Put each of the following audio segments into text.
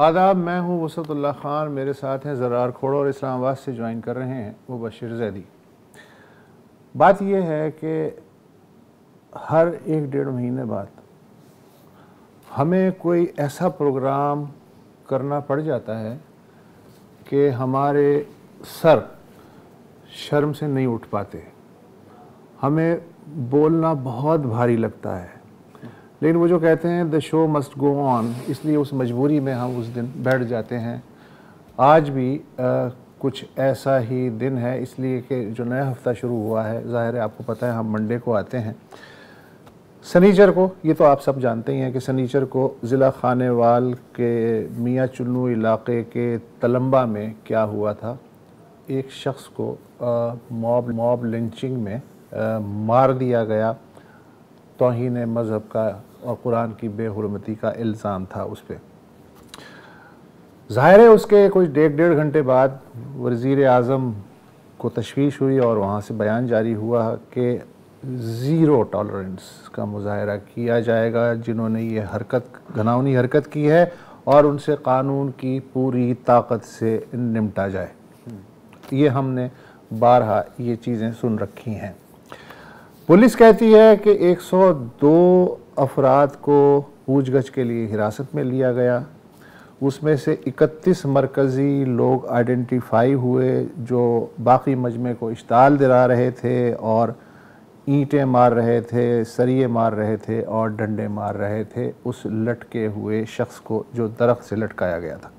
آداب، میں ہوں وسعت اللہ خان، میرے ساتھ ہیں زرار کھوڑ اور اسلام آباد سے جوائن کر رہے ہیں مبشر زیدی۔ بات یہ ہے کہ ہر 1-1.5 مہینے بعد ہمیں کوئی ایسا پروگرام کرنا پڑ جاتا ہے کہ ہمارے سر شرم سے نہیں اٹھ پاتے، ہمیں بولنا بہت بھاری لگتا ہے، لیکن وہ جو کہتے ہیں the show must go on، اس لیے اس مجبوری میں ہم اس دن بیٹھ جاتے ہیں۔ آج بھی کچھ ایسا ہی دن ہے، اس لیے کہ جو نیا ہفتہ شروع ہوا ہے، ظاہر ہے آپ کو پتہ ہے ہم منڈے کو آتے ہیں۔ سنیچر کو، یہ تو آپ سب جانتے ہی ہیں کہ سنیچر کو ضلع خانیوال کے میاں چنو علاقے کے تلمبہ میں کیا ہوا تھا، ایک شخص کو موب لنچنگ میں مار دیا گیا، توہین مذہب کا اور قرآن کی بے حرمتی کا الزام تھا اس پہ۔ ظاہر ہے اس کے کچھ 1.5 گھنٹے بعد وزیر اعظم کو تشویش ہوئی اور وہاں سے بیان جاری ہوا کہ زیرو ٹالرنس کا مظاہرہ کیا جائے گا جنہوں نے یہ گھناؤنی حرکت کی ہے، اور ان سے قانون کی پوری طاقت سے نمٹا جائے۔ یہ ہم نے بارہا یہ چیزیں سن رکھی ہیں۔ پولیس کہتی ہے کہ 102 افراد کو پوچھ گچھ کے لیے حراست میں لیا گیا، اس میں سے 31 مرکزی لوگ آئیڈینٹیفائی ہوئے جو باقی مجمع کو اشتعال دلا رہے تھے اور اینٹیں مار رہے تھے، سریے مار رہے تھے اور ڈنڈے مار رہے تھے اس لٹکے ہوئے شخص کو جو درخت سے لٹکایا گیا تھا۔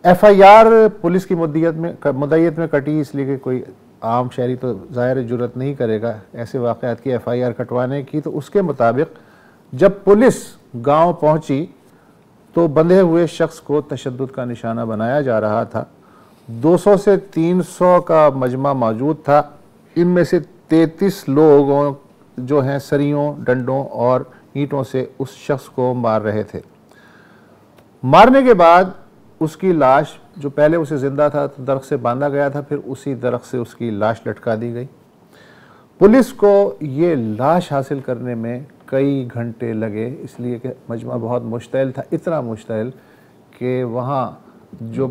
ایف آئی آر پولیس کی مدعیت میں کٹی، اس لیے کہ کوئی عام شہری تو ظاہر جرت نہیں کرے گا ایسے واقعات کی ایف آئی آر کٹوانے کی۔ تو اس کے مطابق جب پولیس گاؤں پہنچی تو بندھے ہوئے شخص کو تشدد کا نشانہ بنایا جا رہا تھا۔ 200 سے 300 کا مجمع موجود تھا، ان میں سے 33 لوگوں جو ہیں سریوں، ڈنڈوں اور اینٹوں سے اس شخص کو مار رہے تھے۔ مارنے کے بعد اس کی لاش، جو پہلے اسے زندہ تھا تو درخت سے باندھا گیا تھا، پھر اسی درخت سے اس کی لاش لٹکا دی گئی۔ پولیس کو یہ لاش حاصل کرنے میں کئی گھنٹے لگے، اس لیے کہ مجمع بہت مشتعل تھا، اتنا مشتعل کہ وہاں جو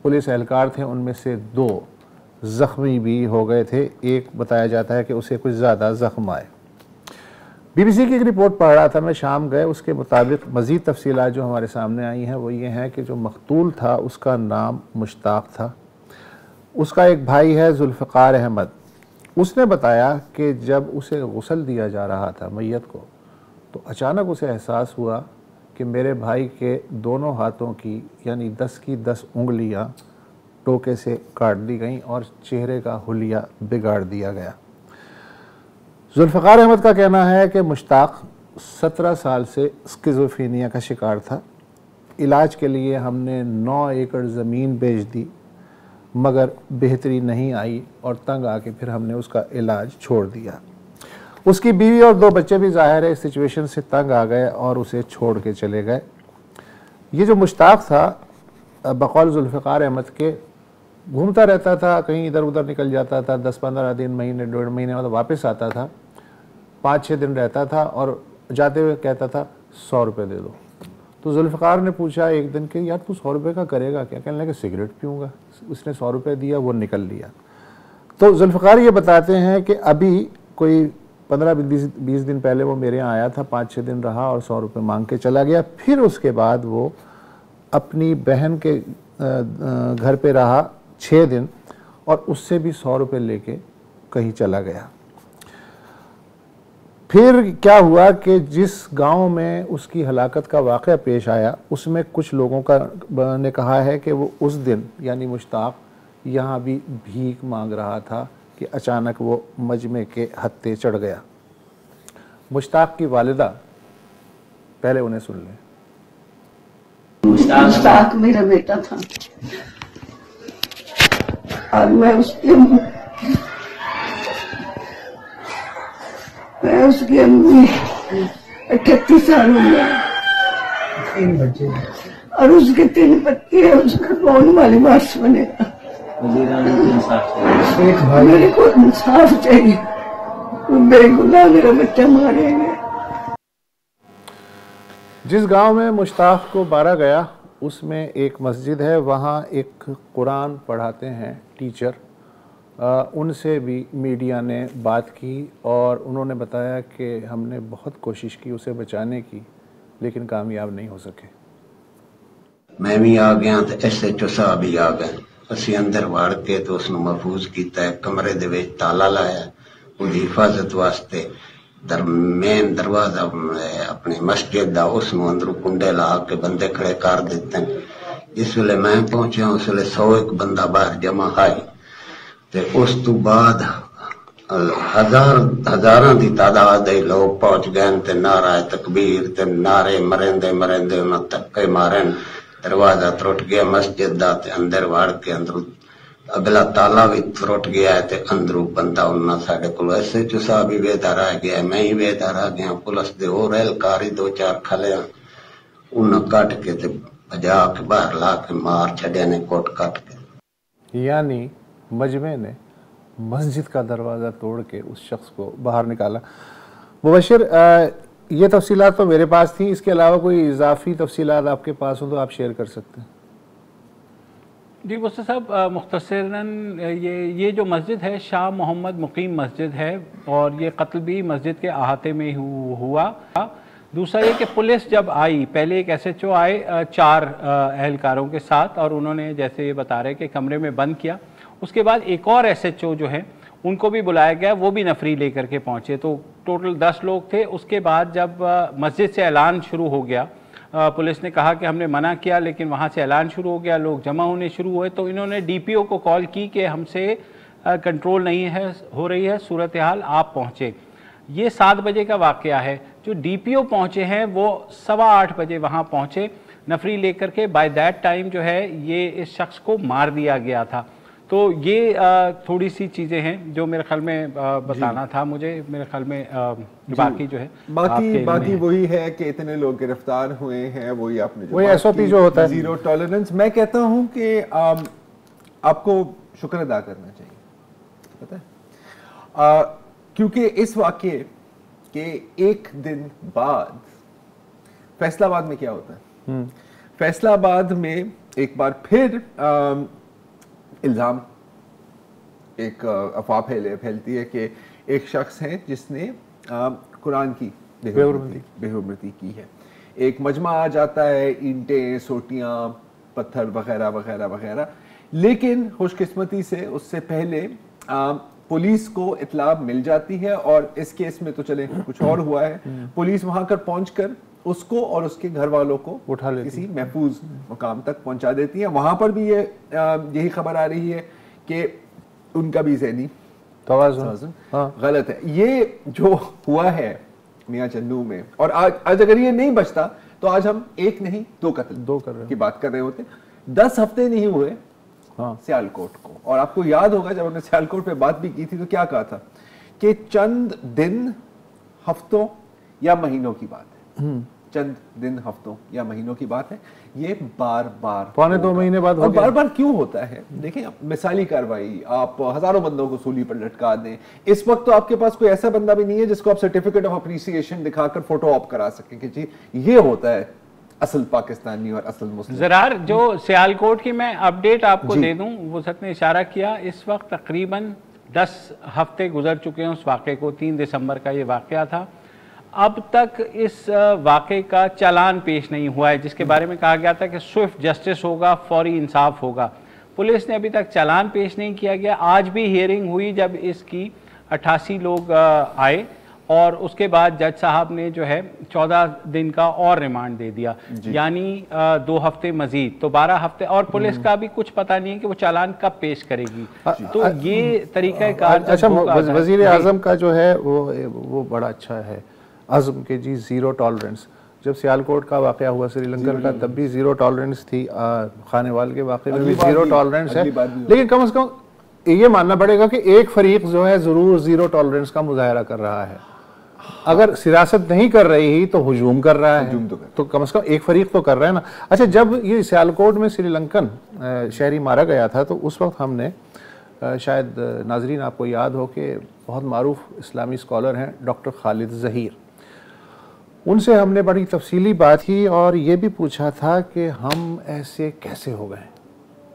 پولیس اہلکار تھے ان میں سے 2 زخمی بھی ہو گئے تھے، ایک بتایا جاتا ہے کہ اسے کچھ زیادہ زخم آئے۔ بی بی سی کی ایک رپورٹ پڑھ رہا تھا میں شام گئے، اس کے مطابق مزید تفصیلات جو ہمارے سامنے آئی ہیں وہ یہ ہیں کہ جو مقتول تھا اس کا نام مشتاق تھا، اس کا ایک بھائی ہے ذوالفقار احمد۔ اس نے بتایا کہ جب اسے غسل دیا جا رہا تھا میت کو تو اچانک اسے احساس ہوا کہ میرے بھائی کے دونوں ہاتھوں کی یعنی 10 کی 10 انگلیاں ٹوکے سے کاٹ دی گئیں اور چہرے کا حلیہ بگاڑ دیا گیا۔ ذوالفقار احمد کا کہنا ہے کہ مشتاق 17 سال سے اسکیزوفرینیا کا شکار تھا۔ علاج کے لیے ہم نے 9 ایکڑ زمین بیچ دی مگر بہتری نہیں آئی اور تنگ آ کے پھر ہم نے اس کا علاج چھوڑ دیا۔ اس کی بیوی اور 2 بچے بھی ظاہر ہے اس سچویشن سے تنگ آ گئے اور اسے چھوڑ کے چلے گئے۔ یہ جو مشتاق تھا بقول ذوالفقار احمد کے گھومتا رہتا تھا، کہیں ادھر ادھر نکل جاتا تھا، 10-15 دن، مہینے 1.5 مہینے بعد واپس آتا تھا، 5-6 دن رہتا تھا اور جاتے ہوئے کہتا تھا 100 روپے دے دو۔ تو ذوالفقار نے پوچھا ایک دن کہ یار تو 100 روپے کا کرے گا کیا؟ کہنے لگا سگریٹ پیوں گا۔ اس نے 100 روپے دیا، وہ نکل لیا۔ تو ذوالفقار یہ بتاتے ہیں کہ ابھی کوئی 15-20 دن پہلے وہ میرے یہاں آیا تھا، 5-6 دن رہا اور 100 روپے مانگ کے چلا گیا۔ پھر اس کے بعد وہ اپنی بہن کے گھر پہ رہا 6 دن اور اس سے بھی 100 روپے لے کے کہیں چلا گیا۔ پھر کیا ہوا کہ جس گاؤں میں اس کی ہلاکت کا واقعہ پیش آیا اس میں کچھ لوگوں نے کہا ہے کہ وہ اس دن یعنی مشتاق یہاں بھی بھیک مانگ رہا تھا کہ اچانک وہ مجمع کے ہتھے چڑھ گیا۔ مشتاق کی والدہ، پہلے انہیں سن لیں۔ مشتاق میرا بیٹا تھا اور میں اس کی امی 38 سال ہو گیا اور اس کے 3 بچے ہیں، اس کا کون والی وارث بنے گا؟ میرے کو انصاف چاہیے، بے گناہ میرا بچہ مارے گئے۔ جس گاؤں میں مشتاق کو مارا گیا اس میں ایک مسجد ہے، وہاں ایک قرآن پڑھاتے ہیں ٹیچر، ان سے بھی میڈیا نے بات کی اور انہوں نے بتایا کہ ہم نے بہت کوشش کی اسے بچانے کی لیکن کامیاب نہیں ہو سکے۔ میں بھی آ گیا تو ایس ایچ او صاحب بھی آ گئے، اسی اندر وڑ کے تو اس محفوظ کیتا ہے، کمرے دے وچ تالا لایا وہی حفاظت واسطے، مین دروازہ اپنی مسجد دا اس نو اندروں کنڈے لا کے بندے کھڑے کر دیتے ہیں۔ جس ویلے میں پہنچیا اس ویلے 101 بندہ باہر جمع ہے تے اس تو بعد ہزاراں دی تعداد دے لوگ پہنچ گئے تے نعرہ تکبیر تے نعرے مرندے انہاں تکے مارن، دروازہ ترٹ گیا مسجد دا تے اندر وڑ کے اندروں اگلا تالا بھی ترٹ گیا تے اندروں بندہ انہاں ساڈے کول ایسے جو صاحب بھی ویدا رہ گیا، میں ہی ویدا رہ گیا، پولیس دے اور اہلکاری 2-4 کھلے انہاں کٹ کے تے بجا کے باہر لا کے مار چھڈیا نے کوٹ کٹ کے۔ یعنی مجمع نے مسجد کا دروازہ توڑ کے اس شخص کو باہر نکالا۔ مبشر، یہ تفصیلات تو میرے پاس تھیں، اس کے علاوہ کوئی اضافی تفصیلات آپ کے پاس ہوں تو آپ شیئر کر سکتے ہیں۔ جی وسطی صاحب، مختصراً یہ جو مسجد ہے شاہ محمد مقیم مسجد ہے اور یہ قتل بھی مسجد کے احاطے میں ہوا۔ دوسرا یہ کہ پولیس جب آئی، پہلے ایک ایس ایچ او آئے 4 اہلکاروں کے ساتھ اور انہوں نے جیسے یہ بتا رہے کہ کمرے میں بند کیا، اس کے بعد ایک اور ایس ایچ او جو ہیں ان کو بھی بلایا گیا، وہ بھی نفری لے کر کے پہنچے، تو ٹوٹل 10 لوگ تھے۔ اس کے بعد جب مسجد سے اعلان شروع ہو گیا، پولیس نے کہا کہ ہم نے منع کیا لیکن وہاں سے اعلان شروع ہو گیا، لوگ جمع ہونے شروع ہوئے، تو انہوں نے ڈی پی او کو کال کی کہ ہم سے کنٹرول نہیں ہے ہو رہی ہے صورتحال، آپ پہنچے۔ یہ 7 بجے کا واقعہ ہے۔ جو ڈی پی او پہنچے ہیں وہ 8:15 بجے وہاں پہنچے نفری لے کر کے، بائی دیٹ ٹائم جو ہے یہ اس شخص کو مار دیا گیا تھا۔ تو یہ تھوڑی سی چیزیں ہیں جو میرے خیال میں بتانا تھا مجھے، میرے خیال میں باقی جو ہے باقی وہی ہے کہ اتنے لوگ گرفتار ہوئے ہیں، وہی آپ نے وہی ایس او پی جو ہوتا ہے، زیرو ٹالرنس۔ میں کہتا ہوں کہ آپ کو شکر ادا کرنا چاہیے، پتہ ہے، کیونکہ اس واقعے کے ایک دن بعد فیصل آباد میں کیا ہوتا ہے، فیصل آباد میں ایک بار پھر الزام، ایک افواہ پھیلتی ہے کہ ایک شخص ہے جس نے قرآن کی بے حرمتی کی ہے۔ ایک مجمع آ جاتا ہے، اینٹیں، سوٹیاں، پتھر وغیرہ وغیرہ وغیرہ، لیکن خوش قسمتی سے اس سے پہلے پولیس کو اطلاع مل جاتی ہے، اور اس کیس میں تو چلے کچھ اور ہوا ہے، پولیس وہاں کر پہنچ کر اس کو اور اس کے گھر والوں کو کسی محفوظ مقام تک پہنچا دیتی ہے۔ وہاں پر بھی یہی خبر آ رہی ہے کہ ان کا بھی ذہنی توازن غلط ہے۔ یہ جو ہوا ہے میاں چنو میں، اور آج اگر یہ نہیں بچتا تو آج ہم 1 نہیں 2 قتل کی بات کر رہے ہوتے۔ 10 ہفتے نہیں ہوئے سیالکوٹ کو، اور آپ کو یاد ہوگا جب ہم نے سیالکوٹ پہ بات بھی کی تھی تو کیا کہا تھا کہ چند دن، ہفتوں یا مہینوں کی بات ہے، چند دن، ہفتوں یا مہینوں کی بات ہے، یہ بار بار 2.25 مہینے بعد ہو گیا۔ بار بار کیوں ہوتا ہے؟ دیکھیں، مثالی کارروائی، آپ ہزاروں بندوں کو سولی پر لٹکا دیں، اس وقت تو آپ کے پاس کوئی ایسا بندہ بھی نہیں ہے جس کو آپ سرٹیفکیٹ آف اپریسیشن دکھا کر فوٹو آپ کرا سکیں کہ جی یہ ہوتا ہے اصل پاکستانی اور اصل مسلم۔ زرار، جو سیالکوٹ کی میں اپڈیٹ آپ کو دے دوں، وہ سب نے اشارہ کیا، اس وقت تقریباً 10 ہفتے گزر چکے ہیں اس واقعے کو، 3 دسمبر کا یہ واقعہ تھا۔ اب تک اس واقعے کا چالان پیش نہیں ہوا ہے، جس کے بارے میں کہا گیا تھا کہ سوئفٹ جسٹس ہوگا، فوری انصاف ہوگا۔ پولیس نے ابھی تک چالان پیش نہیں کیا گیا۔ آج بھی ہیئرنگ ہوئی جب اس کی 88 لوگ آئے، اور اس کے بعد جج صاحب نے جو ہے 14 دن کا اور ریمانڈ دے دیا، یعنی 2 ہفتے مزید، تو 12 ہفتے، اور پولیس کا بھی کچھ پتہ نہیں ہے کہ وہ چالان کب پیش کرے گی۔ تو یہ طریقہ کار اچھا، وزیر اعظم کا جو ہے وہ بڑا اچھا ہے عزم کہ جی زیرو ٹالرنس۔ جب سیالکوٹ کا واقعہ ہوا سری لنکن کا، تب بھی زیرو ٹالرنس تھی، خانے وال کے واقعے میں بھی زیرو ٹالرنس ہے، لیکن کم از کم یہ ماننا پڑے گا کہ ایک فریق جو ہے ضرور زیرو ٹالرنس کا مظاہرہ کر رہا ہے۔ اگر سیاست نہیں کر رہی ہی تو ہجوم کر رہا ہے، تو کم از کم ایک فریق تو کر رہا ہے نا۔ اچھا، جب یہ سیالکوٹ میں سری لنکن شہری مارا گیا تھا تو اس وقت ہم نے، شاید ناظرین آپ کو یاد ہو کہ بہت معروف اسلامی اسکالر ہیں ڈاکٹر خالد ظہیر، उनसे हमने बड़ी तफसीली बात की और ये भी पूछा था कि हम ऐसे कैसे हो गए,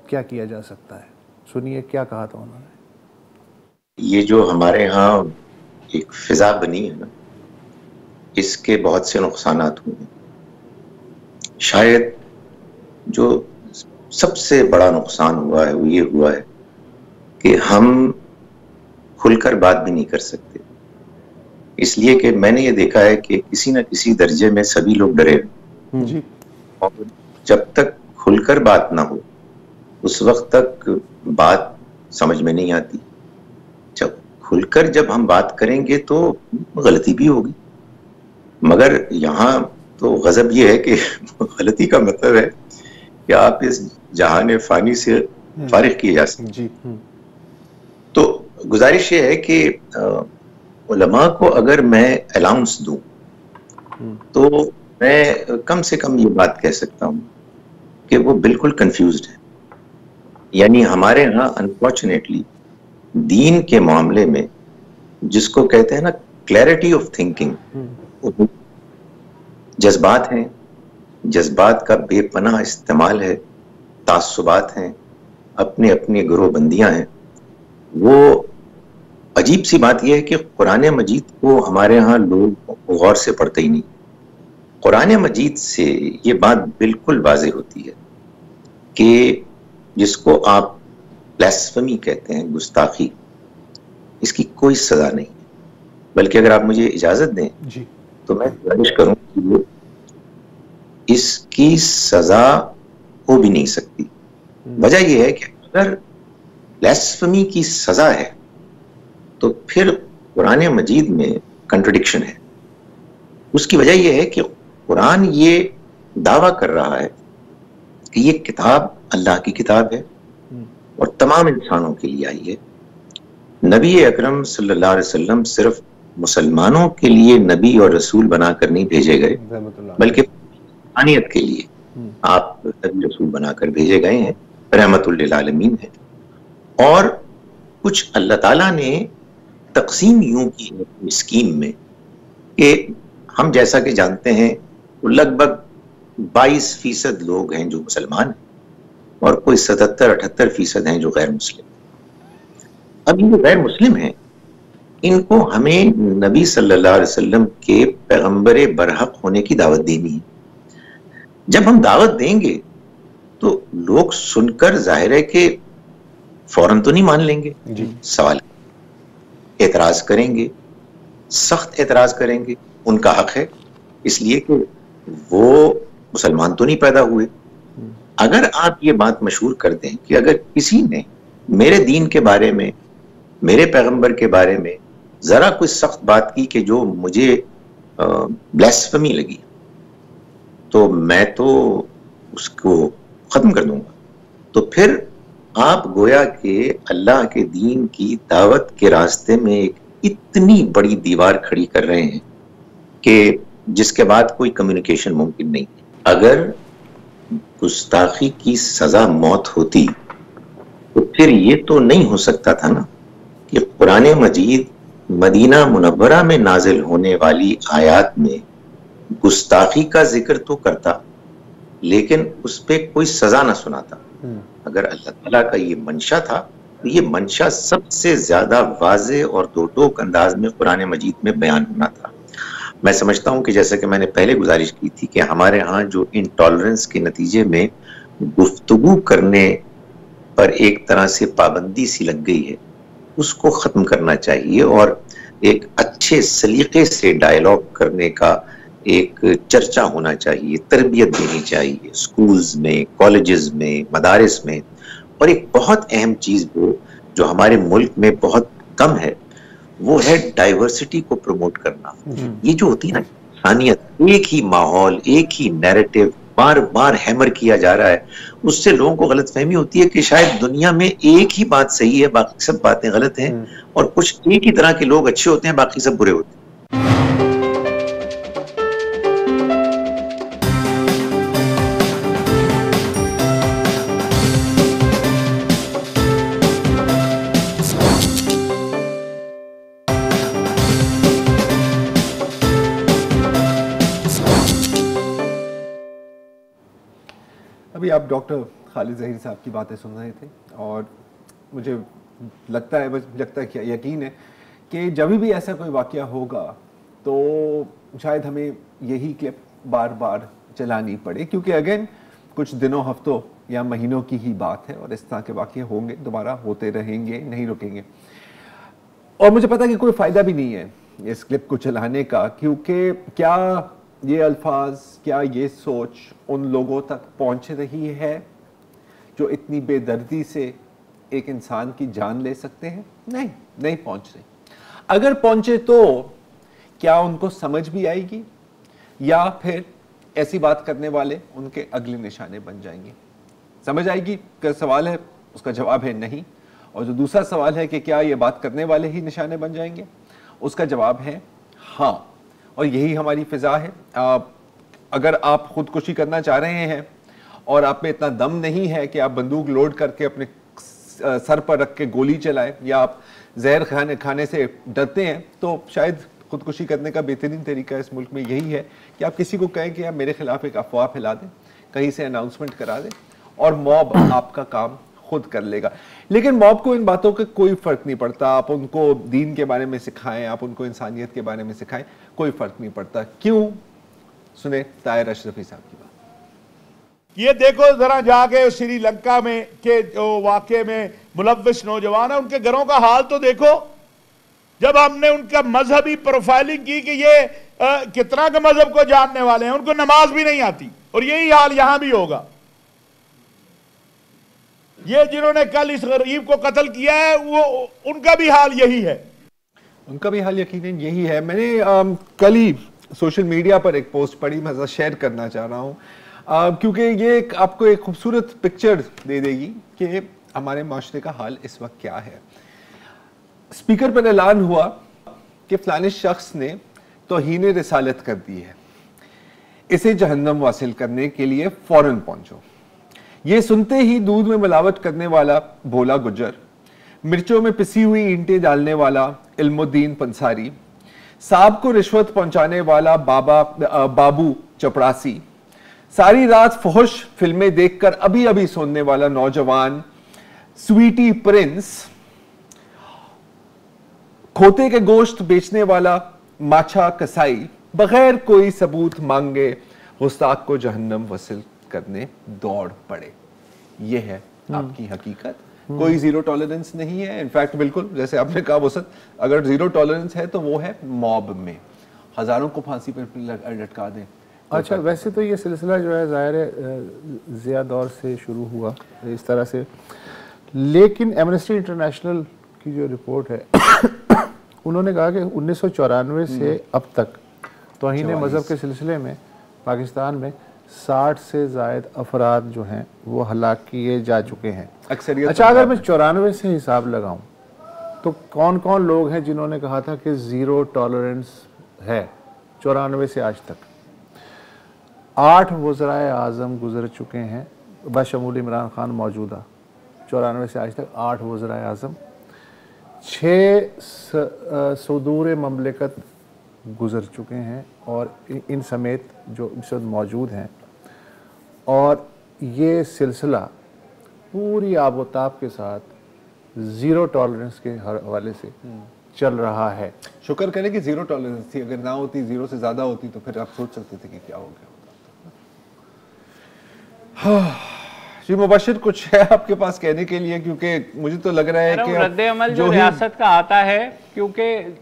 क्या किया जा सकता है। सुनिए क्या कहा था उन्होंने। ये जो हमारे यहाँ एक फिजा बनी है ना, इसके बहुत से नुकसानात हुए हैं। शायद जो सबसे बड़ा नुकसान हुआ है वो ये हुआ है कि हम खुलकर बात भी नहीं कर सकते, इसलिए कि मैंने ये देखा है कि किसी न किसी दर्जे में सभी लोग डरे जी। और जब तक खुलकर बात ना हो उस वक्त तक बात समझ में नहीं आती। जब हम बात करेंगे तो गलती भी होगी, मगर यहाँ तो गजब ये है कि गलती का मतलब है कि आप इस जहान फानी से फारिग किए जा सकते। जी। तो गुजारिश ये है कि उलमा को अगर मैं अलाउंस दूं तो मैं कम से कम ये बात कह सकता हूं कि वो बिल्कुल कंफ्यूज्ड है। यानी हमारे यहाँ अनफॉर्चुनेटली दीन के मामले में जिसको कहते हैं ना क्लैरिटी ऑफ थिंकिंग, जज्बात हैं, जज्बात का बेपनाह इस्तेमाल है, तासुबात हैं, अपने अपने ग्रोहबंदियां हैं। वो अजीब सी बात यह है कि कुरान मजीद को हमारे यहाँ लोग गौर से पढ़ते ही नहीं। कुरान मजीद से ये बात बिल्कुल वाज़ेह होती है कि जिसको आप ब्लास्फेमी कहते हैं, गुस्ताखी, इसकी कोई सजा नहीं है। बल्कि अगर आप मुझे इजाजत दें जी। तो मैं गुजारिश करूं कि इसकी सजा हो भी नहीं सकती। वजह यह है कि अगर ब्लास्फेमी की सजा है तो फिर कुरान मजीद में कंट्रडिक्शन है। उसकी वजह यह है कि कुरान ये दावा कर रहा है कि ये किताब अल्लाह की किताब है और तमाम इंसानों के लिए आई है। नबी अकरम सल्लल्लाहु अलैहि वसल्लम सिर्फ मुसलमानों के लिए नबी और रसूल बनाकर नहीं भेजे गए, बल्कि इंसानियत के लिए आप नबी रसूल बनाकर भेजे गए हैं, रहमतुल लिल आलमीन है। और कुछ अल्लाह ताला ने तकसीम यूं की स्कीम में कि हम जैसा कि जानते हैं तो लगभग 22% लोग हैं जो मुसलमान हैं और कोई 77-78% हैं जो गैर मुस्लिम। अब ये गैर मुस्लिम हैं, इनको हमें नबी सल्लल्लाहु अलैहि वसल्लम के पैगंबर बरहक होने की दावत देनी है। जब हम दावत देंगे तो लोग सुनकर जाहिर है कि फौरन तो नहीं मान लेंगे जी। सवाल एतराज करेंगे, सख्त एतराज करेंगे, उनका हक है, इसलिए कि वो मुसलमान तो नहीं पैदा हुए। अगर आप ये बात मशहूर कर दें कि अगर किसी ने मेरे दीन के बारे में, मेरे पैगंबर के बारे में जरा कोई सख्त बात की कि जो मुझे ब्लास्फेमी लगी, तो मैं तो उसको खत्म कर दूंगा। तो फिर आप गोया के अल्लाह के दीन की दावत के रास्ते में एक इतनी बड़ी दीवार खड़ी कर रहे हैं कि जिसके बाद कोई कम्युनिकेशन मुमकिन नहीं। अगर गुस्ताखी की सजा मौत होती तो फिर ये तो नहीं हो सकता था ना कि कुरान मजीद मदीना मुनव्वरा में नाजिल होने वाली आयात में गुस्ताखी का जिक्र तो करता लेकिन उस पे कोई सजा ना सुनाता। अगर अल्लाह ताला का ये मंशा था तो ये मंशा सबसे ज्यादा वाज़ेह और दो टोक अंदाज में कुरान मजीद में बयान होना था। मैं समझता हूँ कि जैसा कि मैंने पहले गुजारिश की थी कि हमारे यहाँ जो इंटॉलरेंस के नतीजे में गुफ्तगू करने पर एक तरह से पाबंदी सी लग गई है, उसको ख़त्म करना चाहिए और एक अच्छे सलीके से डायलॉग करने का एक चर्चा होना चाहिए, तरबियत देनी चाहिए स्कूल्स में, कॉलेजेस में, मदारिस में। और एक बहुत अहम चीज़ जो हमारे मुल्क में बहुत कम है वो है डाइवर्सिटी को प्रमोट करना। ये जो होती है ना इंसानियत, एक ही माहौल, एक ही नैरेटिव बार बार हैमर किया जा रहा है, उससे लोगों को गलतफहमी होती है कि शायद दुनिया में एक ही बात सही है, बाकी सब बातें गलत हैं, और कुछ एक ही तरह के लोग अच्छे होते हैं, बाकी सब बुरे होते हैं। अभी आप डॉक्टर खालिद ज़हीर साहब की बातें सुन रहे थे और मुझे लगता है क्या यकीन है कि जब भी ऐसा कोई वाक़या होगा तो शायद हमें यही क्लिप बार बार चलानी पड़े, क्योंकि अगेन कुछ दिनों, हफ्तों या महीनों की ही बात है और इस तरह के वाक़ये होंगे, दोबारा होते रहेंगे, नहीं रुकेंगे। और मुझे पता है कि कोई फ़ायदा भी नहीं है इस क्लिप को चलाने का, क्योंकि क्या ये अल्फाज, क्या ये सोच उन लोगों तक पहुंच रही है जो इतनी बेदर्दी से एक इंसान की जान ले सकते हैं? नहीं पहुंच रही। अगर पहुंचे तो क्या उनको समझ भी आएगी, या फिर ऐसी बात करने वाले उनके अगले निशाने बन जाएंगे? समझ आएगी का सवाल है, उसका जवाब है नहीं। और जो दूसरा सवाल है कि क्या ये बात करने वाले ही निशाने बन जाएंगे, उसका जवाब है हाँ। और यही हमारी फिजा है। अगर आप खुदकुशी करना चाह रहे हैं और आप में इतना दम नहीं है कि आप बंदूक लोड करके अपने सर पर रख के गोली चलाएं, या आप जहर खाने से डरते हैं, तो शायद खुदकुशी करने का बेहतरीन तरीका इस मुल्क में यही है कि आप किसी को कहें कि आप मेरे खिलाफ एक अफवाह फैला दें, कहीं से अनाउंसमेंट करा दें और मॉब आपका काम खुद कर लेगा। लेकिन मॉब को इन बातों का कोई फर्क नहीं पड़ता। आप उनको दीन के बारे में सिखाएं, आप उनको इंसानियत के बारे में सिखाएं, कोई फर्क नहीं पड़ता। क्यों? सुने ताहिर अशरफी साहब की बात। ये देखो जरा जाके श्रीलंका में के जो वाकये में मुलव्विस नौजवान है, उनके घरों का हाल तो देखो। जब हमने उनका मजहबी प्रोफाइलिंग की कि ये कितना के मजहब को जानने वाले हैं, उनको नमाज भी नहीं आती, और यही हाल यहां भी होगा। ये जिन्होंने कल इस गरीब को कत्ल किया है, वो उनका भी हाल यही है। उनका भी हाल यकीनन यही है। मैंने कल ही सोशल मीडिया पर एक पोस्ट पढ़ी, मैं शेयर करना चाह रहा हूँ, क्योंकि ये आपको एक खूबसूरत पिक्चर दे देगी कि हमारे माशरे का हाल इस वक्त क्या है। स्पीकर पर ऐलान हुआ कि फलाने शख्स ने तौहीन रिसालत कर दी है, इसे जहन्नम वासिल करने के लिए फौरन पहुंचो। ये सुनते ही दूध में मिलावट करने वाला भोला गुज्जर, मिर्चों में पिसी हुई ईंटें डालने वाला इल्मुद्दीन पंसारी, साहब को रिश्वत पहुंचाने वाला बाबू चपड़ासी, सारी रात फहुश फिल्में देखकर अभी अभी सोने वाला नौजवान स्वीटी प्रिंस, खोते के गोश्त बेचने वाला माछा कसाई, बगैर कोई सबूत मांगे गुस्ताख को जहन्नम वसील करने दौड़ पड़े। यह है आपकी हकीकत। कोई जीरो टॉलरेंस नहीं है। इनफैक्ट बिल्कुल जैसे आपने कहा वसत, अगर जीरो टॉलरेंस है तो वो है मॉब में, हजारों को फांसी पर लटका दें। अच्छा, वैसे तो ये सिलसिला जो है ज़ाहिर है ज़िया दौर से शुरू हुआ इस तरह से, लेकिन एमनेस्टी इंटरनेशनल की जो रिपोर्ट है उन्होंने कहा कि 1994 से अब तक तौहीन मज़हब के सिलसिले में पाकिस्तान में 60 से ज़ायद अफराद जो हैं वो हलाक किए जा चुके हैं अक्सरियत। अच्छा, अगर मैं 94 से हिसाब लगाऊं तो कौन कौन लोग हैं जिन्होंने कहा था कि ज़ीरो टॉलरेंस है 94 से आज तक? 8 वज़राए आज़म गुजर चुके हैं बशमूल इमरान खान मौजूदा। 94 से आज तक 8 वज़राए आज़म, 6 सदूर ममलिकत गुजर चुके हैं और इन समेत जो इस वक्त मौजूद हैं, और ये सिलसिला पूरी आबोताब के साथ ज़ीरो टॉलरेंस के हवाले से चल रहा है। शुक्र करें कि ज़ीरो टॉलरेंस थी, अगर ना होती, ज़ीरो से ज़्यादा होती तो फिर आप सोच सकते थे कि क्या हो गया होता। जी मुबशिर, कुछ है आपके पास कहने के लिए? क्योंकि मुझे तो लग रहा है कि रद्द-ए-अमल जो रियासत का आता है, क्योंकि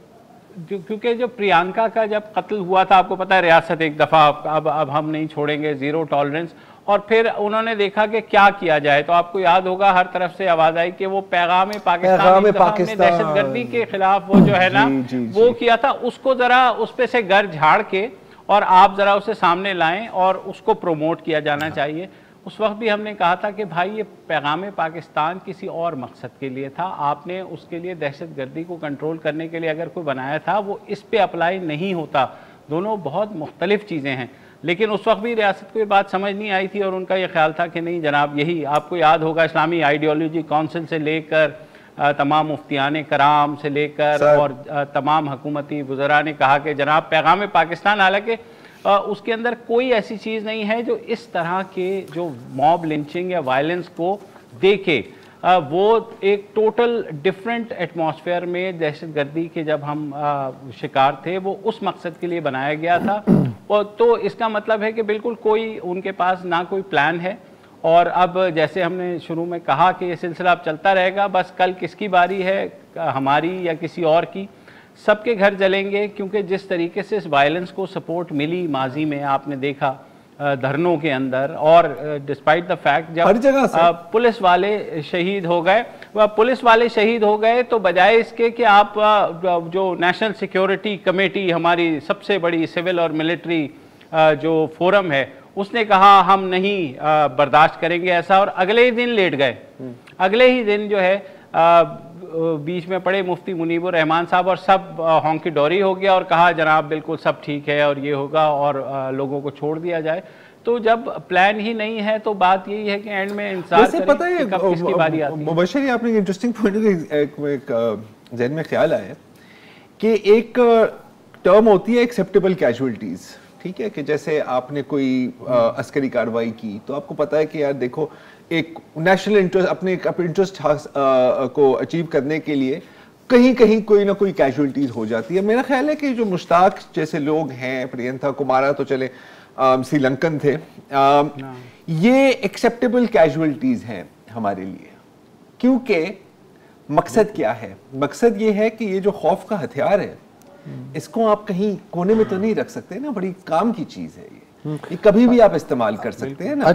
जो प्रियंका का जब कत्ल हुआ था, आपको पता है रियासत एक दफ़ा अब हम नहीं छोड़ेंगे, ज़ीरो टॉलरेंस, और फिर उन्होंने देखा कि क्या किया जाए। तो आपको याद होगा हर तरफ से आवाज़ आई कि वो पैगाम पाकिस्तान दहशतगर्दी के खिलाफ वो जो है ना वो किया था, उसको ज़रा उस पे से गर झाड़ के और आप ज़रा उसे सामने लाएं और उसको प्रोमोट किया जाना चाहिए। उस वक्त भी हमने कहा था कि भाई ये पैगाम पाकिस्तान किसी और मकसद के लिए था, आपने उसके लिए दहशतगर्दी को कंट्रोल करने के लिए अगर कोई बनाया था वो इस पे अप्लाई नहीं होता। दोनों बहुत मुख्तलिफ चीज़ें हैं, लेकिन उस वक्त भी रियासत को ये बात समझ नहीं आई थी और उनका ये ख्याल था कि नहीं जनाब, यही आपको याद होगा इस्लामी आइडियोलॉजी काउंसिल से लेकर तमाम मुफ्तियान कराम से लेकर और तमाम हुकूमती वज़रा ने कहा कि जनाब पैगाम पाकिस्तान, हालांकि उसके अंदर कोई ऐसी चीज़ नहीं है जो इस तरह के जो मॉब लिंचिंग या वायलेंस को देखे। वो एक टोटल डिफरेंट एटमॉस्फेयर में दहशतगर्दी के जब हम शिकार थे, वो उस मकसद के लिए बनाया गया था। और तो इसका मतलब है कि बिल्कुल कोई उनके पास ना कोई प्लान है, और अब जैसे हमने शुरू में कहा कि ये सिलसिला अब चलता रहेगा, बस कल किसकी बारी है, हमारी या किसी और की, सबके घर जलेंगे। क्योंकि जिस तरीके से इस वायलेंस को सपोर्ट मिली माजी में आपने देखा धरनों के अंदर, और डिस्पाइट द फैक्ट जब पुलिस वाले शहीद हो गए, पुलिस वाले शहीद हो गए, तो बजाय इसके कि आप जो नेशनल सिक्योरिटी कमेटी हमारी सबसे बड़ी सिविल और मिलिट्री जो फोरम है, उसने कहा हम नहीं बर्दाश्त करेंगे ऐसा, और अगले ही दिन लेट गए। अगले ही दिन जो है बीच में पड़े मुफ्ती मुनीबुर रहमान साहब, और सब हॉन्की डोरी हो गया और कहा जनाब बिल्कुल सब ठीक है और ये होगा और लोगों को छोड़ दिया जाए। तो जब प्लान ही नहीं है तो बात यही है कि एंड में इंतजार करें पता है कब किसकी बारी आती है। मुबश्शिर, आपने एक इंटरेस्टिंग पॉइंट एक ज़हन में ख्याल आया कि एक टर्म होती है एक्सेप्टेबल कैजुअलिटीज, ठीक है, कि जैसे आपने कोई अस्करी कार्रवाई की तो आपको पता है कि यार देखो एक नेशनल इंटरेस्ट, अपने इंटरेस्ट को अचीव करने के लिए कहीं कहीं कोई ना कोई कैजुअलिटीज हो जाती है। मेरा ख्याल है कि जो मुश्ताक जैसे लोग हैं, प्रियंका कुमारा तो चले श्रीलंकन थे, ये एक्सेप्टेबल कैजुअलिटीज हैं हमारे लिए। क्योंकि मकसद क्या है? मकसद ये है कि ये जो खौफ का हथियार है, इसको आप कहीं कोने में तो नहीं रख सकते ना, बड़ी काम की चीज है ये कभी भी आप इस्तेमाल कर सकते हैं ना।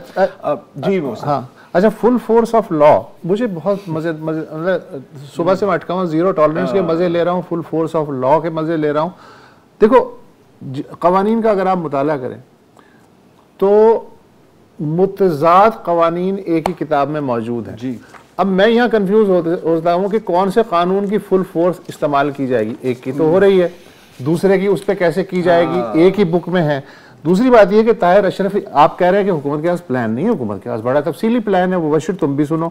जी वो हाँ, अच्छा, फुल फोर्स ऑफ लॉ मुझे बहुत मजे मतलब सुबह से मैं अटका हूँ, जीरो टॉलरेंस के मजे ले रहा हूँ, फुल फोर्स ऑफ लॉ के मजे ले रहा हूँ। देखो कवानीन का अगर आप मुताला करें तो मुतजाद कवानीन एक ही किताब में मौजूद है जी। अब मैं यहाँ कंफ्यूज होता हूँ कि कौन से कानून की फुल फोर्स इस्तेमाल की जाएगी। एक की तो हो रही है, दूसरे की उस पर कैसे की जाएगी, एक ही बुक में है। दूसरी बात यह कि ताहिर अशरफी, आप कह रहे हैं कि हुकूमत के पास प्लान नहीं है, हुकूमत के पास बड़ा तफसीली प्लान है। मुबश्शिर तुम भी सुनो,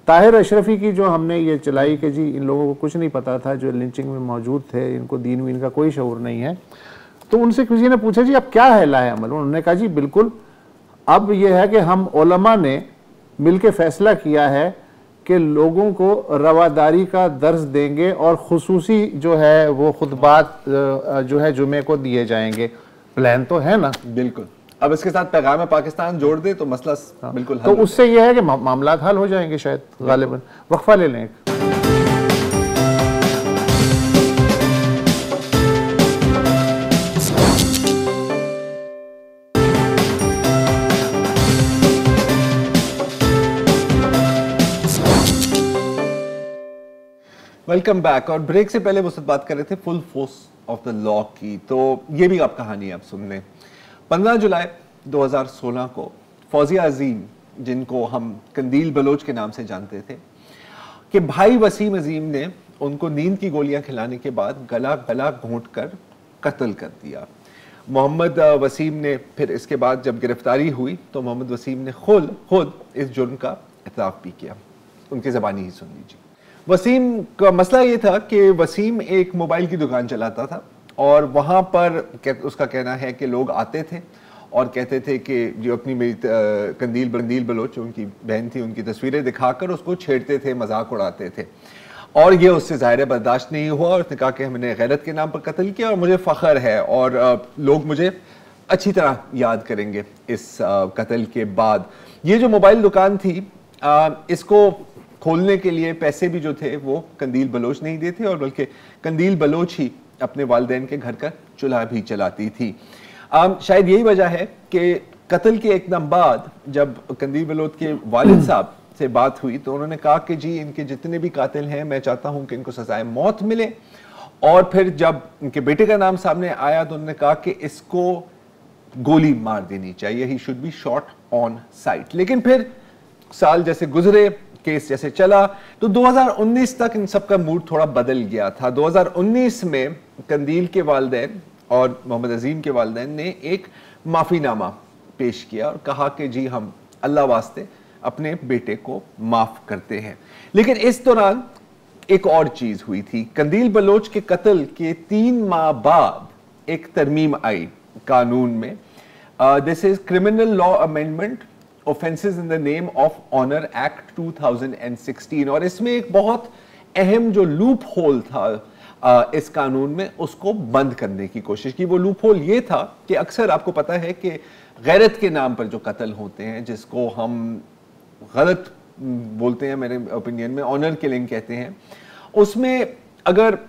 ताहिर अशरफी की जो हमने ये चलाई कि जी इन लोगों को कुछ नहीं पता था, जो लिंचिंग में मौजूद थे, इनको दीन वीन का कोई शऊर नहीं है। तो उनसे किसी ने पूछा जी अब क्या है लाए अमल, उन्होंने कहा जी बिल्कुल अब यह है कि हम उलमा ने मिलकर फैसला किया है कि लोगों को रवादारी का दर्स देंगे और खुसूसी जो है वो खुतबात जो है जुमे को दिए जाएंगे। प्लान तो है ना, बिल्कुल। अब इसके साथ पैगाम पाकिस्तान जोड़ दे तो मसला बिल्कुल तो उससे यह है कि मामला हल हो जाएंगे शायद गालिबन। वक्फा ले लें। Welcome back. और ब्रेक से पहले वो सब बात कर रहे थे full force of the law की, तो ये भी आप कहानी आप सुन लें। 15 जुलाई 2016 को फौजिया अजीम, जिनको हम कंदील बलोच के नाम से जानते थे, कि भाई वसीम अजीम ने उनको नींद की गोलियां खिलाने के बाद गला घोंट कर कत्ल कर दिया। मोहम्मद वसीम ने फिर इसके बाद जब गिरफ्तारी हुई तो मोहम्मद वसीम ने खुद इस जुर्म का इतराफ भी किया। उनकी ज़बानी ही सुन लीजिए। वसीम का मसला ये था कि वसीम एक मोबाइल की दुकान चलाता था और वहाँ पर उसका कहना है कि लोग आते थे और कहते थे कि जो अपनी मेरी कंदील बलोच उनकी बहन थी, उनकी तस्वीरें दिखाकर उसको छेड़ते थे, मजाक उड़ाते थे। और ये उससे ज़ाहिर बर्दाश्त नहीं हुआ और उसने कहा कि हमने गैरत के नाम पर कत्ल किया और मुझे फ़ख्र है और लोग मुझे अच्छी तरह याद करेंगे इस कत्ल के बाद। ये जो मोबाइल दुकान थी, इसको खोलने के लिए पैसे भी जो थे वो कंदील बलोच नहीं देते और बल्कि कंदील बलोच ही अपने वालिदैन के घर का चूल्हा भी चलाती थी। शायद यही वजह है कि कत्ल के एक दम बाद जब कंदील बलोच के वालिद साहब से बात हुई तो उन्होंने कहा कि जी इनके जितने भी कातिल हैं मैं चाहता हूं कि इनको सजाए मौत मिले। और फिर जब इनके बेटे का नाम सामने आया तो उन्होंने कहा कि इसको गोली मार देनी चाहिए, he should be shot on site. लेकिन फिर साल जैसे गुजरे, केस जैसे चला, तो 2019 तक इन सब का मूड थोड़ा बदल गया था। 2019 में कंदील के वालिदैन और मोहम्मद अजीम के वालिदैन ने एक माफीनामा पेश किया और कहा कि जी हम अल्लाह वास्ते अपने बेटे को माफ करते हैं। लेकिन इस दौरान एक और चीज हुई थी। कंदील बलोच के कत्ल के 3 माह बाद एक तरमीम आई कानून में This is Criminal Law Amendment, Offences in the Name of Honor Act 2016, और इसमें एक बहुत अहम जो लूप होल था इस कानून में, उसको बंद करने की कोशिश की। वो लूप होल ये था कि अक्सर आपको पता है कि गैरत के नाम पर जो कत्ल होते हैं, जिसको हम गलत बोलते हैं मेरे ओपिनियन में ऑनर किलिंग कहते हैं, उसमें अगर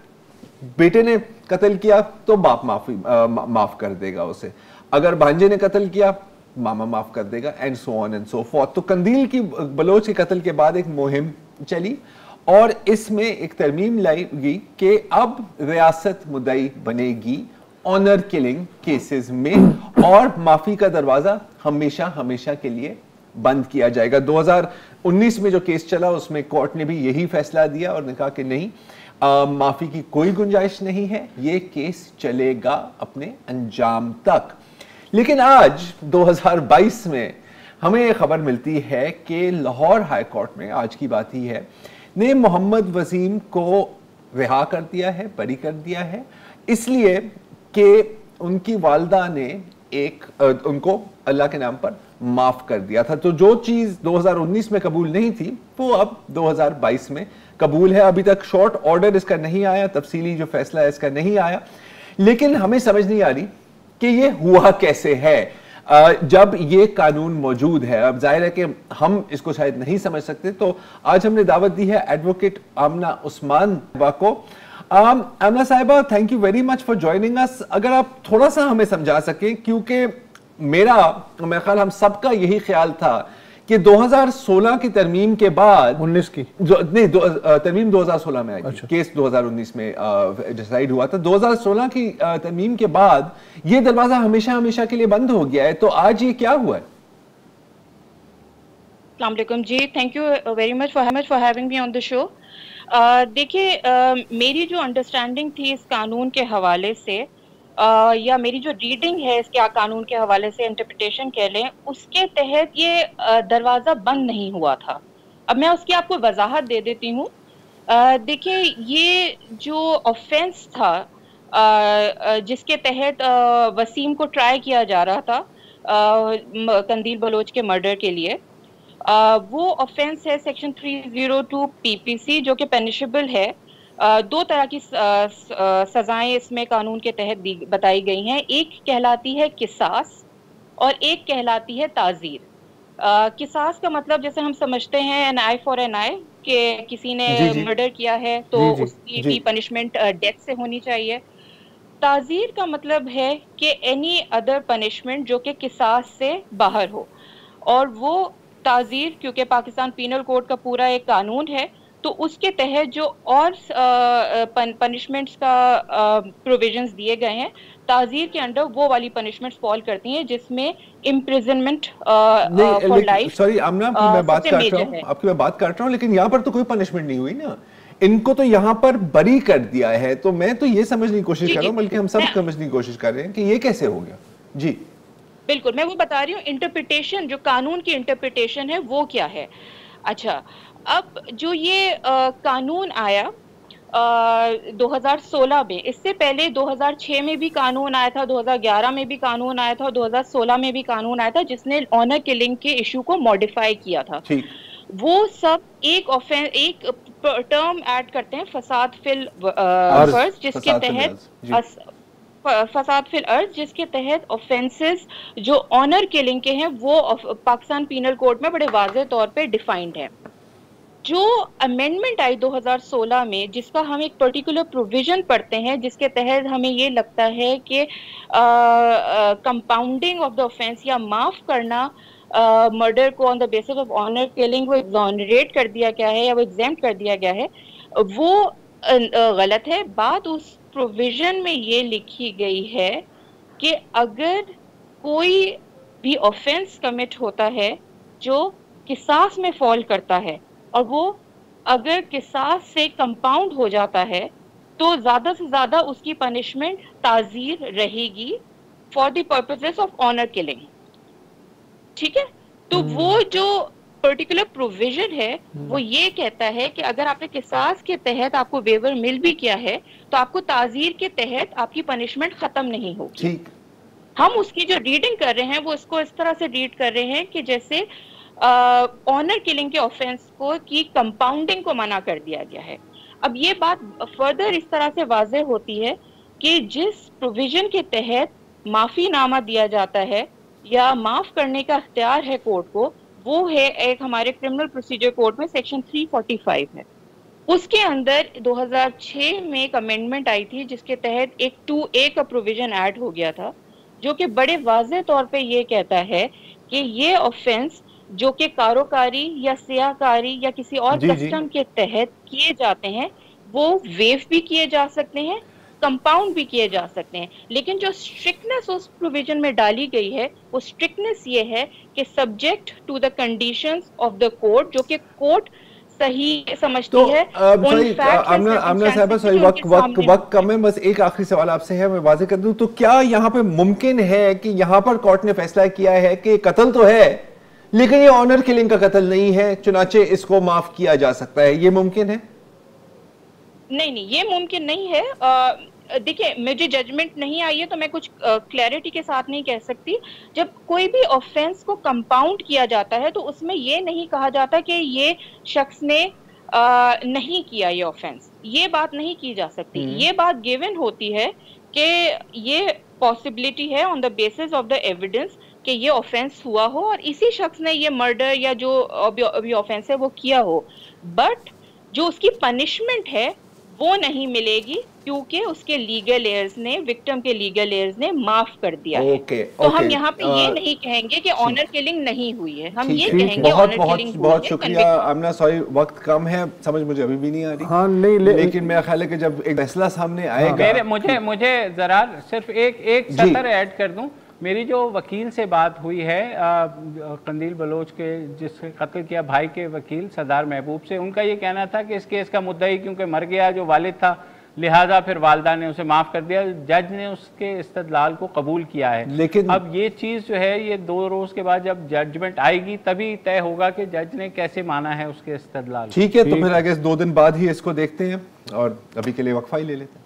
बेटे ने कत्ल किया तो बाप माफ कर देगा उसे, अगर भांजे ने कत्ल किया मामा माफ कर देगा, and so on and so forth. तो कंदील की बलोच के कत्ल के बाद एक मुहिम चली और इसमें एक तरमीम लाई गई कि अब रियासत मुद्दई बनेगी ऑनर किलिंग केसेस में, और माफी का दरवाजा हमेशा हमेशा के लिए बंद किया जाएगा। 2019 में जो केस चला उसमें कोर्ट ने भी यही फैसला दिया और ने कहा कि नहीं, माफी की कोई गुंजाइश नहीं है, ये केस चलेगा अपने अंजाम तक। लेकिन आज 2022 में हमें ये खबर मिलती है कि लाहौर हाई कोर्ट में, आज की बात ही है, ने मोहम्मद वसीम को रिहा कर दिया है, बरी कर दिया है, इसलिए कि उनकी वालदा ने उनको अल्लाह के नाम पर माफ कर दिया था। तो जो चीज 2019 में कबूल नहीं थी वो अब 2022 में कबूल है। अभी तक शॉर्ट ऑर्डर इसका नहीं आया, तफसीली जो फैसला है इसका नहीं आया, लेकिन हमें समझ नहीं आ रही कि ये हुआ कैसे है जब ये कानून मौजूद है। अब जाहिर है कि हम इसको शायद नहीं समझ सकते, तो आज हमने दावत दी है एडवोकेट आमना उस्मान को। आमना साहिबा, thank you very much for joining us. अगर आप थोड़ा सा हमें समझा सकें, क्योंकि मेरा ख्याल हम सबका यही ख्याल था कि 2016 की तरमीम के बाद 19 की नहीं, तरमीम 2016 में आई, अच्छा। केस 2019 में डिसाइड हुआ था। 2016 की तरमीम के बाद ये दरवाजा हमेशा हमेशा के लिए बंद हो गया है, तो आज ये क्या हुआ है? अस्सलाम वालेकुम जी, thank you very much for having me on the show. देखिए, मेरी जो अंडरस्टैंडिंग थी इस कानून के हवाले से, या मेरी जो रीडिंग है इसके कानून के हवाले से, इंटरप्रिटेशन कह लें, उसके तहत ये दरवाज़ा बंद नहीं हुआ था। अब मैं उसकी आपको वजाहत दे देती हूँ। देखिए, ये जो ऑफेंस था जिसके तहत वसीम को ट्राई किया जा रहा था कंदील बलोच के मर्डर के लिए, वो ऑफेंस है सेक्शन 302 पीपीसी, जो कि पनिशेबल है। दो तरह की सजाएं इसमें कानून के तहत बताई गई हैं। एक कहलाती है किसास और एक कहलाती है ताजीर। किसास का मतलब जैसे हम समझते हैं एन आई फॉर एन आई, कि किसी ने मर्डर किया है तो उसकी भी पनिशमेंट डेथ से होनी चाहिए। ताजीर का मतलब है कि एनी अदर पनिशमेंट जो कि किसास से बाहर हो, और वो ताजीर क्योंकि पाकिस्तान पीनल कोड का पूरा एक कानून है, तो उसके तहत जो और पनिशमेंट्स का प्रोविजंस दिए गए हैं, ताजीर के अंडर वो वाली पनिशमेंट्स फॉल करती हैं जिसमें इम्प्रिजनमेंट फॉर लाइफ। सॉरी आमना, आपकी मैं बात काट रहा हूँ, लेकिन यहाँ पर तो कोई पनिशमेंट नहीं हुई ना, इनको तो यहाँ पर बरी कर दिया है। तो मैं तो ये समझने की कोशिश कर रहा हूँ, बल्कि हम सब समझने की कोशिश कर रहे हैं कि ये कैसे हो गया। जी बिल्कुल, मैं वो बता रही हूँ, इंटरप्रिटेशन जो कानून की इंटरप्रिटेशन है वो क्या है। अच्छा, अब जो ये कानून आया 2016 में, इससे पहले 2006 में भी कानून आया था, 2011 में भी कानून आया था और 2016 में भी कानून आया था, जिसने ऑनर किलिंग के इशू को मॉडिफाई किया था। वो सब एक टर्म ऐड करते हैं, फसाद फिल अर्ज, जिसके तहत फसाद फिल अर्ज, जिसके तहत ऑफेंसेस जो ऑनर किलिंग के हैं वो पाकिस्तान पीनल कोड में बड़े वाज़ेह तौर पे डिफाइंड है। जो अमेंडमेंट आई 2016 में, जिसका हम एक पर्टिकुलर प्रोविजन पढ़ते हैं, जिसके तहत हमें ये लगता है कि कंपाउंडिंग ऑफ द ऑफेंस या माफ करना मर्डर को on the basis of honour killing वो एग्जोनरेट कर दिया गया है या वो एग्जेम्प्ट कर दिया गया है, वो गलत है। बात उस प्रोविजन में ये लिखी गई है कि अगर कोई भी ऑफेंस कमिट होता है जो किसास में फॉल करता है और वो अगर किसास से कंपाउंड हो जाता है, तो ज्यादा से ज्यादा उसकी पनिशमेंट ताजीर रहेगी for the purposes of honour killing. ठीक है, तो वो जो पर्टिकुलर प्रोविजन है वो ये कहता है कि अगर आपने किसास के तहत आपको वेवर मिल भी किया है तो आपको ताजीर के तहत आपकी पनिशमेंट खत्म नहीं होगी। हम उसकी जो रीडिंग कर रहे हैं वो इसको इस तरह से रीड कर रहे हैं कि जैसे ऑनर किलिंग के ऑफेंस को की कंपाउंडिंग को मना कर दिया गया है। अब ये बात फर्दर इस तरह से वाज़ेह होती है कि जिस प्रोविजन के तहत माफीनामा दिया जाता है या माफ करने का इख्तियार है कोर्ट को, वो है एक हमारे क्रिमिनल प्रोसीजर कोड में सेक्शन 345 है। उसके अंदर 2006 में एक अमेंडमेंट आई थी जिसके तहत एक 2A का प्रोविजन ऐड हो गया था, जो कि बड़े वाज़ेह तौर पे ये कहता है कि ये ऑफेंस जो कि कारोकारी या सियाकारी या किसी और कस्टम के तहत किए जाते हैं वो वेव भी किए जा सकते हैं, कंपाउंड भी किए जा सकते हैं। लेकिन जो स्ट्रिक्टनेस उस प्रोविजन में डाली गई है वो स्ट्रिक्टनेस ये है कि subject to the conditions of the court, जो कि कोर्ट सही समझती है। आमना साहिबा सॉरी वक्त कम है, बस एक आखिरी सवाल आपसे है, मैं वाज़ेह कर दूं, तो क्या यहाँ पे मुमकिन है कि यहाँ पर कोर्ट ने फैसला किया है कि कत्ल तो है लेकिन ये ऑनर किलिंग का कत्ल नहीं है, चुनाचे इसको माफ किया जा सकता है, ये मुमकिन है? नहीं, ये मुमकिन नहीं है। देखिए, मुझे जजमेंट नहीं आई है तो मैं कुछ क्लैरिटी के साथ नहीं कह सकती। जब कोई भी ऑफेंस को कंपाउंड किया जाता है तो उसमें ये नहीं कहा जाता कि ये शख्स ने नहीं किया ये ऑफेंस, ये बात नहीं की जा सकती। ये बात गिवन होती है कि ये पॉसिबिलिटी है on the basis of the evidence कि ये ऑफेंस हुआ हो और इसी शख्स ने ये मर्डर या जो अभी ऑफेंस है वो किया हो, बट जो उसकी पनिशमेंट है वो नहीं मिलेगी क्योंकि उसके लीगल एयर्स ने, विक्टिम के लीगल एयर्स ने माफ कर दिया है। तो हम यहाँ पे ये नहीं कहेंगे कि ऑनर किलिंग नहीं हुई है, हम ये कहेंगे ऑनर किलिंग हुई है। बहुत शुक्रिया आमना, सॉरी वक्त कम है, समझ मुझे अभी भी नहीं आ रही। हाँ नहीं, लेकिन मेरा ख्याल है कि जब एक फैसला सामने आएगा, मुझे जरा सिर्फ एक सतर ऐड कर दूं। मेरी जो वकील से बात हुई है कंदील बलोच के जिसने कत्ल किया भाई के वकील सरदार महबूब से, उनका ये कहना था कि इस केस का मुद्दई क्योंकि मर गया जो वालिद था, लिहाजा फिर वालदा ने उसे माफ़ कर दिया। जज ने उसके इस्तदलाल को कबूल किया है। लेकिन अब ये चीज़ जो है ये 2 रोज़ के बाद जब जजमेंट आएगी तभी तय होगा कि जज ने कैसे माना है उसके इस्तदलाल। ठीक है, तो फिर आगे 2 दिन बाद ही इसको देखते हैं और अभी के लिए वक्फा ही ले लेते हैं।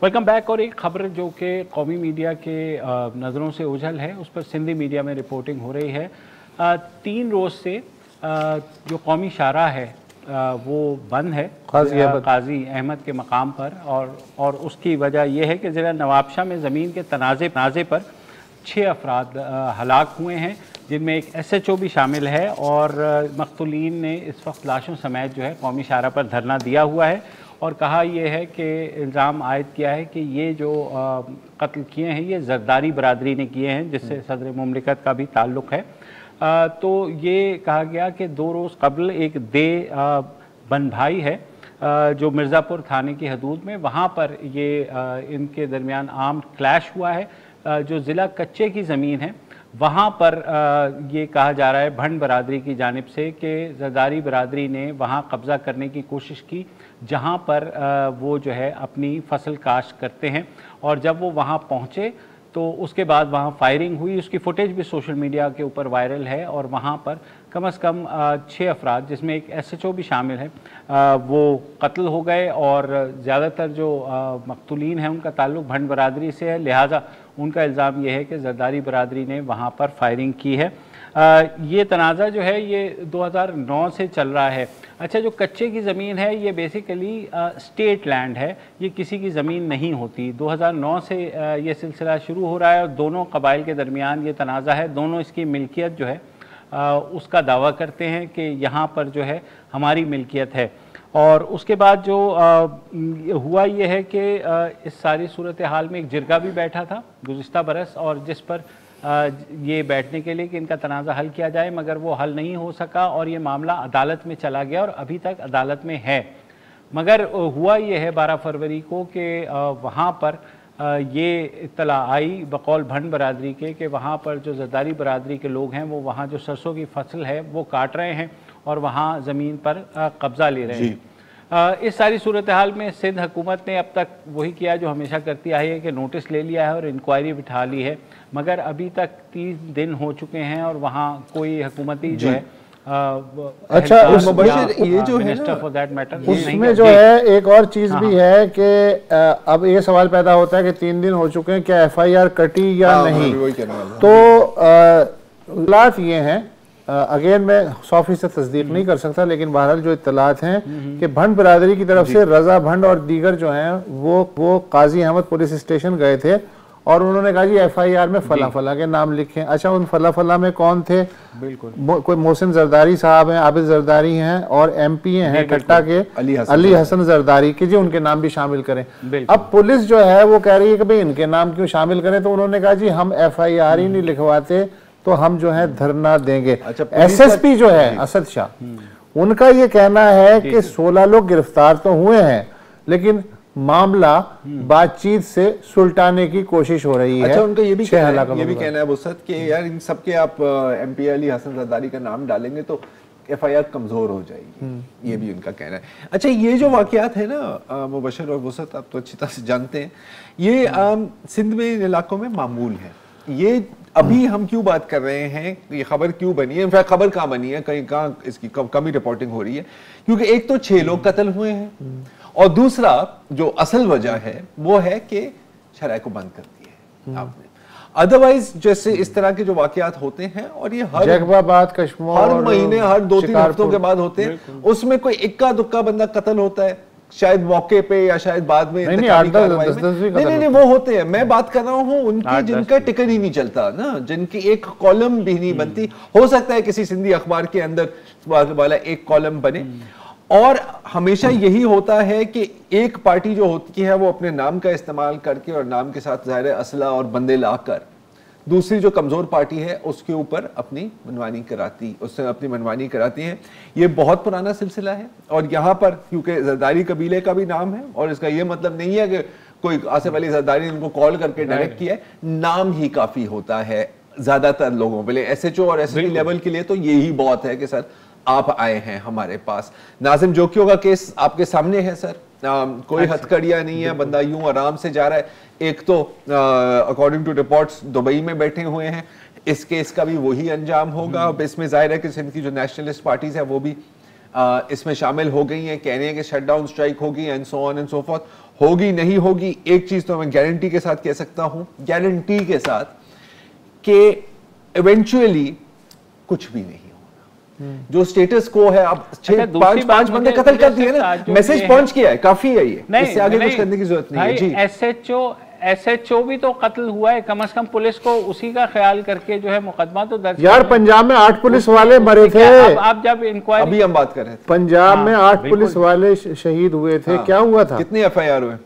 Welcome back. और एक खबर जो कि कौमी मीडिया के नज़रों से ओझल है उस पर सिंधी मीडिया में रिपोर्टिंग हो रही है। 3 रोज़ से जो कौमी शाहराह है वो बंद है काजी अहमद के मकाम पर, और उसकी वजह यह है कि ज़िला नवाबशाह में ज़मीन के तनाज़े पर 6 अफराद हलाक हुए हैं, जिनमें एक SHO भी शामिल है। और मक़तूलीन ने इस वक्त लाशों समेत जो है कौमी शाहराह पर धरना दिया हुआ है और कहा यह है कि इल्ज़ाम आयद किया है कि ये जो कत्ल किए हैं ये जरदारी बरादरी ने किए हैं, जिससे सदर मुमलिकत का भी ताल्लुक़ है। तो ये कहा गया कि 2 रोज़ कबल एक बन भाई है जो मिर्ज़ापुर थाने की हदूद में, वहाँ पर ये इनके दरमियान आर्म क्लैश हुआ है। जो ज़िला कच्चे की ज़मीन है वहाँ पर ये कहा जा रहा है भंड बरादरी की जानिब से कि जरदारी बरादरी ने वहाँ कब्ज़ा करने की कोशिश की जहाँ पर वो जो है अपनी फसल काश्त करते हैं, और जब वो वहाँ पहुँचे तो उसके बाद वहाँ फायरिंग हुई। उसकी फुटेज भी सोशल मीडिया के ऊपर वायरल है और वहाँ पर कम से कम 6 अफराद जिसमें एक SHO भी शामिल है वो कत्ल हो गए। और ज़्यादातर जो मक़तूलीन हैं उनका ताल्लुक़ भंड बरादरी से है, लिहाजा उनका इल्ज़ाम यह है कि जरदारी बरादरी ने वहाँ पर फायरिंग की है। ये तनाज़ा जो है ये 2009 से चल रहा है। अच्छा, जो कच्चे की ज़मीन है ये बेसिकली स्टेट लैंड है, ये किसी की ज़मीन नहीं होती। 2009 से ये सिलसिला शुरू हो रहा है और दोनों कबाइल के दरमियान ये तनाज़ा है। दोनों इसकी मिल्कियत जो है उसका दावा करते हैं कि यहाँ पर जो है हमारी मिल्कियत है। और उसके बाद जो हुआ ये है कि इस सारी सूरत हाल में एक जिरगा भी बैठा था गुज़िश्ता बरस, और जिस पर ये बैठने के लिए कि इनका तनाज़ा हल किया जाए, मगर वो हल नहीं हो सका और ये मामला अदालत में चला गया और अभी तक अदालत में है। मगर हुआ ये है 12 फरवरी को कि वहाँ पर ये इत्तला आई बकौल भंड बरादरी के कि वहाँ पर जो जरदारी बरादरी के लोग हैं वो वहाँ जो सरसों की फसल है वो काट रहे हैं اور وہاں زمین پر قبضہ لے رہے ہیں. اس ساری صورتحال میں سندھ حکومت نے اب تک وہی کیا جو ہمیشہ کرتی آئی ہے کہ نوٹس لے لیا ہے اور انکوائری بٹھا لی ہے, مگر ابھی تک 30 دن ہو چکے ہیں اور وہاں کوئی حکومتی جو ہے اچھا یہ جو ہے اس میں جو ہے ایک اور چیز بھی ہے کہ اب یہ سوال پیدا ہوتا ہے کہ 3 دن ہو چکے ہیں, کیا ایف آئی آر کٹی یا نہیں؟ تو اطلاعات یہ ہیں, اگین میں 100% تصدیق نہیں کر سکتا, لیکن بہرحال جو اطلاعات ہیں کہ بھنڈ برادری کی طرف سے رضا بھنڈ اور دیگر جو ہیں وہ قاضی احمد پولیس اسٹیشن گئے تھے اور انہوں نے کہا جی ایف آئی آر میں فلاں فلاں کے نام لکھیں. اچھا ان فلاں فلاں میں کون تھے؟ بالکل کوئی محسن زرداری صاحب ہیں, عابد زرداری ہیں, اور ایم پی ہیں ٹھٹا کے علی حسن زرداری کہ جی ان کے نام بھی شامل کریں. اب پولیس جو ہے وہ کہہ رہی ہے کہ بھئی ان کے نام کیوں شامل کریں, تو انہوں نے کہا جی ہم ایف آئی آر ہی نہیں لکھواتے تو ہم جو ہے دھرنا دیں گے. ایس ایس پی جو ہے اسد شاہ, ان کا یہ کہنا ہے کہ 16 لوگ گرفتار تو ہوئے ہیں لیکن معاملہ بات چیت سے سلٹانے کی کوشش ہو رہی ہے. اچھا ان کا یہ بھی کہنا ہے وسعت کہ یار ان سب کے آپ ایم پی علی حسن زرداری کا نام ڈالیں گے تو ایف آئی آر کمزور ہو جائے گی, یہ بھی ان کا کہنا ہے. اچھا یہ جو واقعات ہیں نا مبشر اور وسعت, آپ تو اچھی طرح سے جانتے ہیں, یہ سندھ میں ان علاقوں میں معمول ہے. یہ ابھی ہم کیوں بات کر رہے ہیں, یہ خبر کیوں بنی ہے, انفیکٹ خبر کہاں بنی ہے, کہاں اس کی کمی رپورٹنگ ہو رہی ہے, کیونکہ ایک تو 6 لوگ قتل ہوئے ہیں اور دوسرا جو اصل وجہ ہے وہ ہے کہ شرائع کو بند کر دیا ہے آپ نے. ادروائز جیسے اس طرح کے جو واقعات ہوتے ہیں اور یہ ہر مہینے ہر 2-3 ہفتوں کے بعد ہوتے ہیں, اس میں کوئی اکا دکا بندہ قتل ہوتا ہے, شاید موقع پہ یا شاید بعد میں نہیں وہ ہوتے ہیں. میں بات کر رہا ہوں ان کی جن کا ٹکٹ ہی نہیں چلتا نا, جن کی ایک کالم بھی نہیں بنتی. ہو سکتا ہے کسی سندھی اخبار کے اندر والا ایک کالم بنے, اور ہمیشہ یہی ہوتا ہے کہ ایک پارٹی جو ہوتی ہے وہ اپنے نام کا استعمال کر کے اور نام کے ساتھ ظاہر اسلحہ اور بندے لا کر دوسری جو کمزور پارٹی ہے اس کے اوپر اپنی منمانی کراتی ہے. یہ بہت پرانا سلسلہ ہے اور یہاں پر کیونکہ زرداری قبیلے کا بھی نام ہے, اور اس کا یہ مطلب نہیں ہے کہ کوئی آصف علی زرداری نے ان کو کال کر کے ڈائریکٹ کیا ہے, نام ہی کافی ہوتا ہے زیادہ تر لوگوں پہ. ایس ایچ او اور ایس ایس پی لیول کے لیے تو یہی بہت ہے کہ سر آپ آئے ہیں ہمارے پاس. ناظم جوکیوں کا کیس آپ کے سامنے ہے سر, کوئی ہتھ کڑیاں نہیں ہے, بندہ یوں آرام سے جا رہا ہے. ایک تو اکارڈنگ ٹو رپورٹس دبئی میں بیٹھے ہوئے ہیں, اس کیس کا بھی وہی انجام ہوگا. اس میں ظاہر ہے کہ سندھ کی جو نیشنلسٹ پارٹیز ہیں وہ بھی اس میں شامل ہو گئی ہیں, کہہ رہے ہیں کہ شٹ ڈاؤن اسٹرائک ہوگی and so on and so forth. ہوگی نہیں ہوگی, ایک چیز تو میں گارنٹی کے ساتھ کہہ سکتا ہوں, گارنٹی کے ساتھ, کہ ایونچولی کچھ بھی نہیں. جو سٹیٹس کو ہے, اب 5 بندے قتل کر دیے نا, میسج پہنچ گیا ہے, کافی ہے, یہ اس سے آگے کچھ کرنے کی ضرورت نہیں ہے. جی ایس ایچ او بھی تو قتل ہوا ہے, کم از کم پولیس کو اسی کا خیال کر کے جو ہے مقدمہ تو درج. یار پنجاب میں 8 پولیس والے مرے تھے, آپ جب انکوائری, ابھی ہم بات کر رہے ہیں, پنجاب میں 8 پولیس والے شہید ہوئے تھے, کیا ہوا تھا؟ کتنے ایف آئی آر ہوئے؟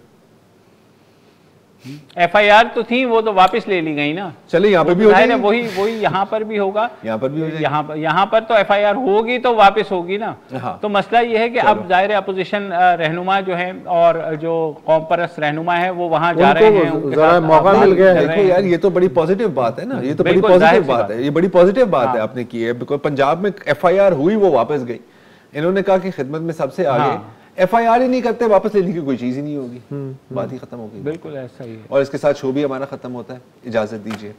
ایف آئی آر تو تھی, وہ تو واپس لے لی گئی نا. چلے یہاں پہ بھی ہو جائے, وہی یہاں پر بھی ہوگا, یہاں پر بھی ہو جائے, یہاں پر تو ایف آئی آر ہوگی تو واپس ہوگی نا. تو مسئلہ یہ ہے کہ اب ظاہر اپوزیشن رہنما جو ہیں اور جو قوم پرست رہنما ہے وہ وہاں جا رہے ہیں, موقع مل گیا. دیکھو یار یہ تو بڑی پوزیٹیو بات ہے نا, یہ تو بڑی پوزیٹیو بات ہے, یہ بڑی پوزیٹیو بات ہے آپ نے کی ہے. بیکاز پنجاب میں ایف آئی آر ہوئی, وہ واپس گئی, انہوں نے کہا کہ خدمت میں سب سے آگے. ایف آئی آر ہی نہیں کرتے, واپس لینے کی کوئی چیز ہی نہیں ہوگی, بات ہی ختم ہوگی. بالکل ایسا ہی ہے. اور اس کے ساتھ شو بھی ہمارا ختم ہوتا ہے. اجازت دیجیے.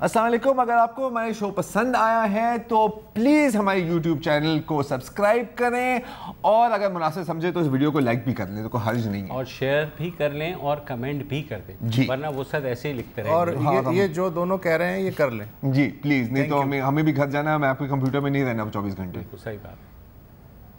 السلام علیکم. اگر آپ کو ہمارے شو پسند آیا ہے تو پلیز ہمارے یوٹیوب چینل کو سبسکرائب کریں, اور اگر مناسب سمجھے تو اس ویڈیو کو لائک بھی کر لیں, تو کوئی حرج نہیں ہے, اور شیئر بھی کر لیں اور کمنٹ بھی کر دیں, ورنہ وہ سب ایسے ہی لکھتے رہیں. اور یہ جو دونوں کہہ رہے ہیں یہ کر لیں جی پلیز, نہیں تو ہمیں بھی گھر جانا ہے, میں آپ کے کمپیوٹر میں نہیں رہنا 24 گھنٹے. صحیح بات.